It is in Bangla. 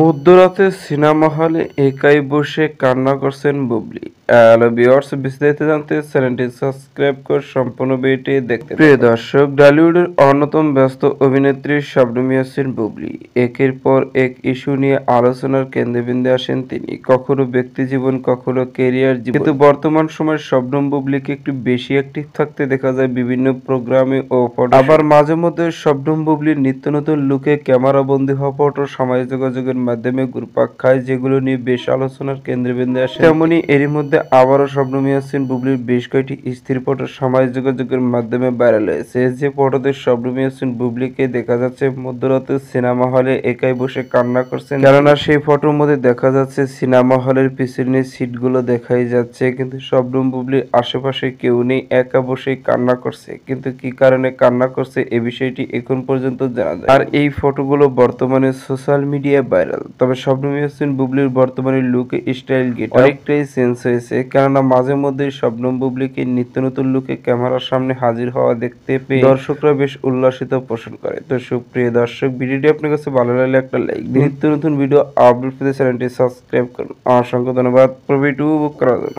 মধ্যরাতে সিনেমা হলে একাই বসে কান্না করছেন বুবলি। হ্যালো ভিউয়ার্স, বিস্তারিত জানতে চ্যানেলটি সাবস্ক্রাইব করে সম্পূর্ণ ভিডিওটি দেখতে থাকুন। প্রিয় দর্শক, ঢালিউডের অন্যতম ব্যস্ত অভিনেত্রী শবনম ইয়াসমিন বুবলি একের পর এক ইস্যু নিয়ে আলোচনার কেন্দ্রবিন্দুতে আসেন তিনি। কখনো ব্যক্তিজীবন, কখনো ক্যারিয়ার জীবন। কিন্তু বর্তমান সময়ে শবনম বুবলিকে একটু বেশি অ্যাক্টিভ থাকতে দেখা যায় বিভিন্ন প্রোগ্রামে ও ফটো। আবার মাঝে মধ্যে শবনম বুবলির নিত্য নতুন লুকে ক্যামেরাবন্দী হওয়া ফটো সামাজিক যোগাযোগের মাধ্যমে ঘুরপাক খায়, যেগুলো নিয়ে বেশ আলোচনার কেন্দ্রবিন্দুতে আসে। তেমনি এরই মধ্যে আবারও শবনম ইয়াসমিন বুবলির বেশ কয়েকটি স্থির ফটো সামাজিক যোগাযোগের মাধ্যমে ভাইরাল হয়েছে। যে ফটোতে শবনম ইয়াসমিন বুবলিকে দেখা যাচ্ছে মধ্যরাতে সিনেমা হলে একাই বসে কান্না করছেন। কেননা সেই ফটোর মধ্যে দেখা যাচ্ছে সিনেমা হলের পিছনের সিটগুলো দেখাই যাচ্ছে, কিন্তু শবনম বুবলির আশেপাশে কেউ নেই, একা বসে কান্না করছে। কিন্তু কি কারণে কান্না করছে এ বিষয়টি এখন পর্যন্ত জানা যায়। আর এই ফটোগুলো বর্তমানে সোশ্যাল মিডিয়ায় ভাইরাল। তবে শবনম ইয়াসমিন বুবলির বর্তমানে লুক, স্টাইল, গেটআপ অনেকটাই চেঞ্জ হয়েছে। কেননা মাঝে মধ্যেই শবনম বুবলিকে নিত্য নতুন লুকে ক্যামেরার সামনে হাজির হওয়া দেখতে পেয়ে দর্শকরা বেশ উল্লাসিত পোষণ করে। তো সুপ্রিয় দর্শক, ভিডিওটি আপনার কাছে ভালো লাগলে একটা লাইক দিন। নিত্য নতুন ভিডিও আপলোড পেতে চ্যানেলটি সাবস্ক্রাইব করুন। অসংখ্য ধন্যবাদ ভিডিওটি উপভোগ করার জন্য।